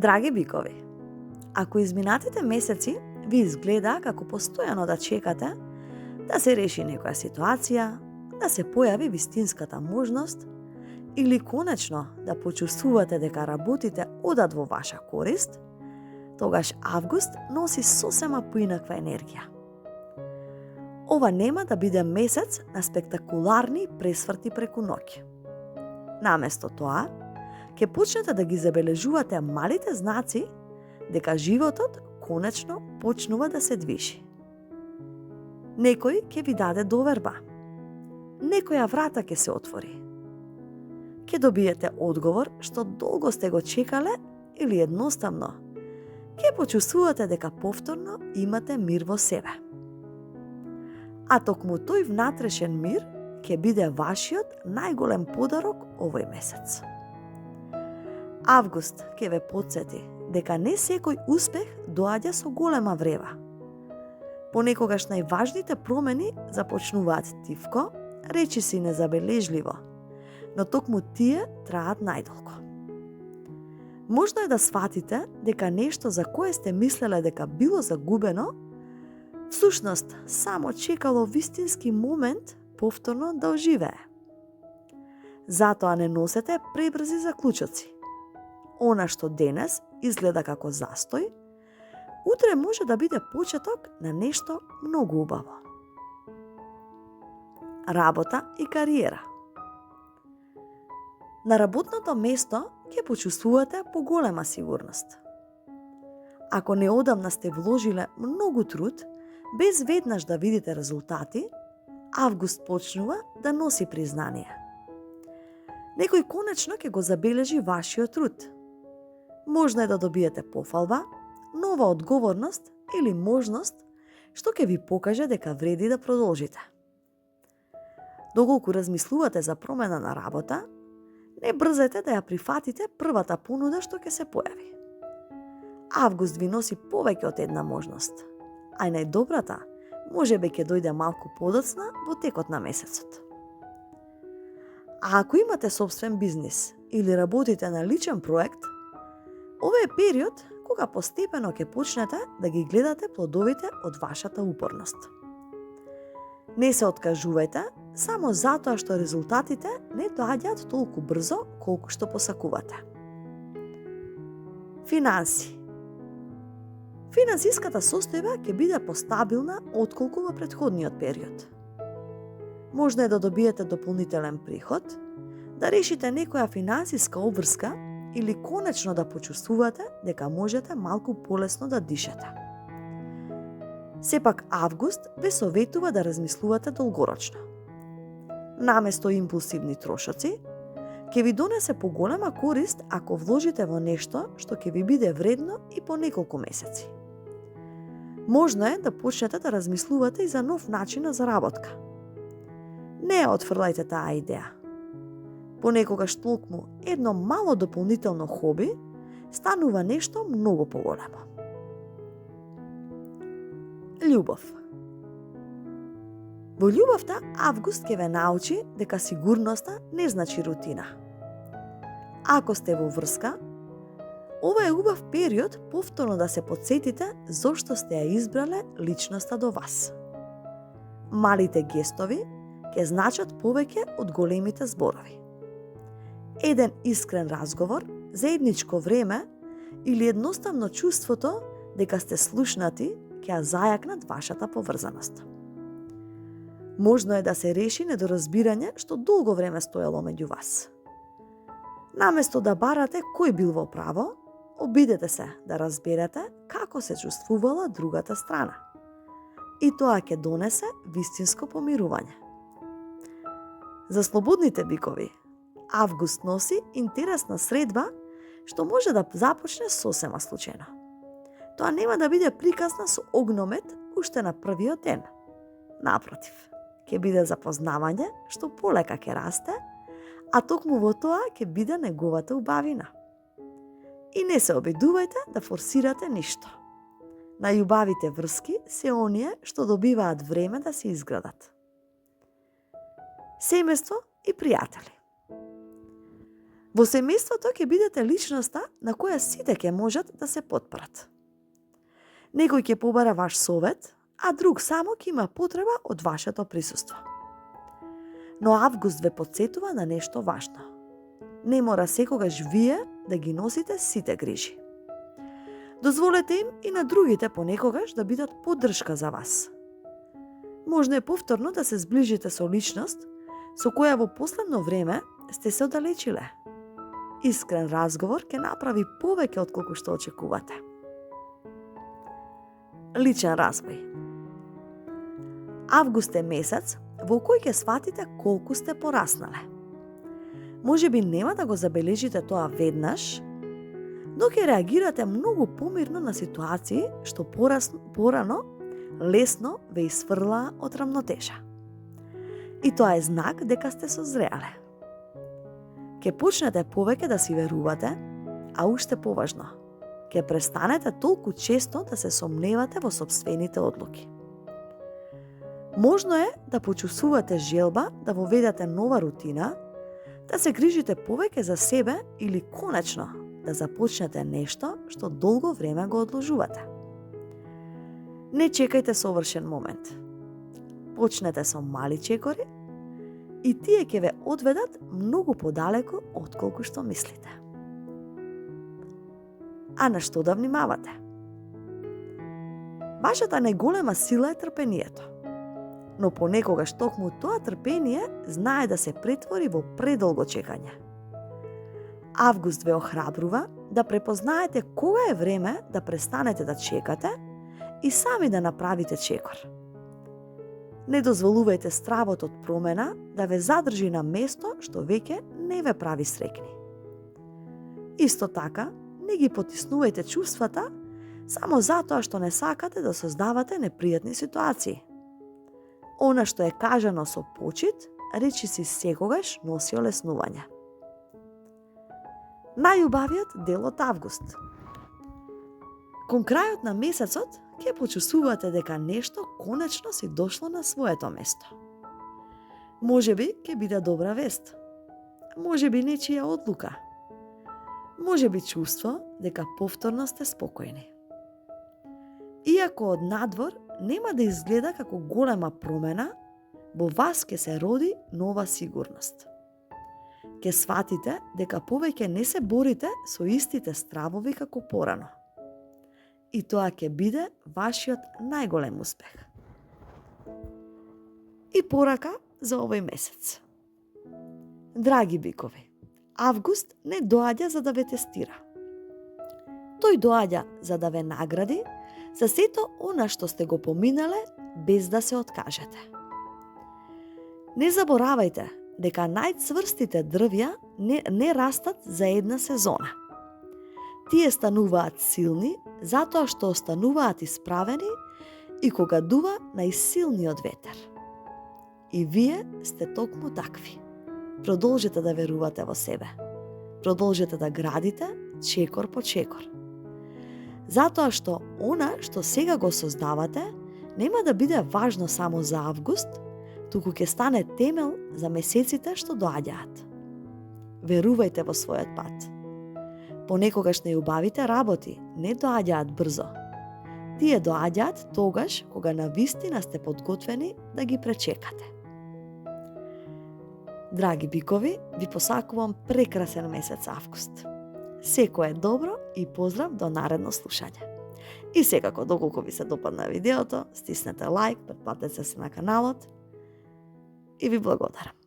Драги бикови, ако изминатите месеци ви изгледа како постојано да чекате да се реши некоја ситуација, да се појави вистинската можност или конечно да почувствувате дека работите одат во ваша корист, тогаш август носи сосема поинаква енергија. Ова нема да биде месец на спектакуларни пресврти преку ноќ. Наместо тоа, ќе почнете да ги забележувате малите знаци дека животот конечно почнува да се движи. Некој ќе ви даде доверба. Некоја врата ќе се отвори. Ќе добиете одговор што долго сте го чекале или едноставно ќе почувствувате дека повторно имате мир во себе. А токму тој внатрешен мир ќе биде вашиот најголем подарок овој месец. Август ќе ве потсети дека не секој успех доаѓа со голема врева. Понекогаш најважните промени започнуваат тивко, речиси незабележливо, но токму тие траат најдолго. Можно е да сватите дека нешто за кое сте мислеле дека било загубено, всушност само чекало вистински момент повторно да оживее. Затоа не носете пребрзи заклучоци. Она што денес изгледа како застој, утре може да биде почеток на нешто многу убаво. Работа и кариера. На работното место ќе почувствувате поголема сигурност. Ако неодамна сте вложиле многу труд, без веднаш да видите резултати, август почнува да носи признание. Некој конечно ќе го забележи вашиот труд. Можно е да добиете пофалба, нова одговорност или можност што ќе ви покаже дека вреди да продолжите. Доколку размислувате за промена на работа, не брзете да ја прифатите првата понуда што ќе се појави. Август ви носи повеќе од една можност, а и најдобрата можеби ќе дојде малку подоцна во текот на месецот. А ако имате собствен бизнис или работите на личен проект, ова е период кога постепено ќе почнете да ги гледате плодовите од вашата упорност. Не се откажувајте само затоа што резултатите не доаѓаат толку брзо колку што посакувате. Финанси. Финансиската состојба ќе биде постабилна отколку во претходниот период. Можно е да добиете дополнителен приход, да решите некоја финансиска обврска или конечно да почувствувате дека можете малку полесно да дишете. Сепак август ве советува да размислувате долгорочно. Наместо импулсивни трошоци, ќе ви донесе поголема корист ако вложите во нешто што ќе ви биде вредно и по неколку месеци. Можно е да почнете да размислувате и за нов начин на заработка. Не ја отфрлајте таа идеја. Понекогаш толкму едно мало дополнително хоби станува нешто многу поголемо. Љубов. Во љубовта август ќе ве научи дека сигурноста не значи рутина. Ако сте во врска, ова е убав период повторно да се потсетите зошто сте ја избрале личноста до вас. Малите гестови ќе значат повеќе од големите зборови. Еден искрен разговор, заедничко време или едноставно чувството дека сте слушнати ќе ја зајакнат вашата поврзаност. Можно е да се реши недоразбирање што долго време стоело меѓу вас. Наместо да барате кој бил во право, обидете се да разберете како се чувствувала другата страна. И тоа ќе донесе вистинско помирување. За слободните бикови, август носи интересна средба што може да започне сосема случајно. Тоа нема да биде приказна со огномет уште на првиот ден. Напротив, ќе биде запознавање што полека ќе расте, а токму во тоа ќе биде неговата убавина. И не се обидувајте да форсирате ништо. Најубавите врски се оние што добиваат време да се изградат. Семејство и пријатели. Во семејството ќе бидете личноста на која сите ќе можат да се потпрат. Некој ќе побара ваш совет, а друг само ќе има потреба од вашето присуство. Но август ве потсетува на нешто важно. Не мора секогаш вие да ги носите сите грижи. Дозволете им и на другите понекогаш да бидат поддршка за вас. Можно е повторно да се зближите со личност со која во последно време сте се оддалечиле. Искрен разговор ќе направи повеќе отколку што очекувате. Личен развој. Август е месец во кој ќе сватите колку сте пораснале. Можеби нема да го забележите тоа веднаш, но ќе реагирате многу помирно на ситуации што порано лесно ве изфрлаа од рамнотежа. И тоа е знак дека сте созреале. Ќе почнете повеќе да си верувате, а уште поважно, ќе престанете толку често да се сомневате во сопствените одлуки. Можно е да почувствувате желба да воведете нова рутина, да се грижите повеќе за себе или конечно да започнете нешто што долго време го одложувате. Не чекајте совршен момент. Почнете со мали чекори и тие ќе ве одведат многу подалеку отколку што мислите. А на што да внимавате? Вашата најголема сила е трпението. Но понекогаш токму тоа трпение знае да се претвори во предолго чекање. Август ве охрабрува да препознаете кога е време да престанете да чекате и сами да направите чекор. Не дозволувајте стравот од промена да ве задржи на место што веќе не ве прави среќни. Исто така, не ги потиснувајте чувствата само затоа што не сакате да создавате непријатни ситуации. Она што е кажано со почит, речиси секогаш носи олеснување. Најубавиот дел од август. Кон крајот на месецот ќе почувствувате дека нешто конечно си дошло на своето место. Можеби ќе биде добра вест. Можеби нечија одлука. Можеби чувство дека повторно сте спокојни. Иако од надвор нема да изгледа како голема промена, во вас ќе се роди нова сигурност. Ќе сватите дека повеќе не се борите со истите стравови како порано. И тоа ќе биде вашиот најголем успех. И порака за овој месец. Драги бикови, август не доаѓа за да ве тестира. Тој доаѓа за да ве награди за сето она што сте го поминале без да се откажете. Не заборавајте дека најцврстите дрвја не растат за една сезона. Тие стануваат силни затоа што остануваат исправени и кога дува најсилниот ветер. И вие сте токму такви. Продолжете да верувате во себе. Продолжете да градите чекор по чекор. Затоа што она што сега го создавате нема да биде важно само за август, туку ќе стане темел за месеците што доаѓаат. Верувајте во својот пат. Понекогаш неубавите работи не доаѓаат брзо. Тие доаѓаат тогаш кога навистина сте подготвени да ги пречекате. Драги бикови, ви посакувам прекрасен месец август. Секое добро и поздрав до наредно слушање. И секако, доколку ви се допадна видеото, стиснете лайк, претплатете се на каналот и ви благодарам.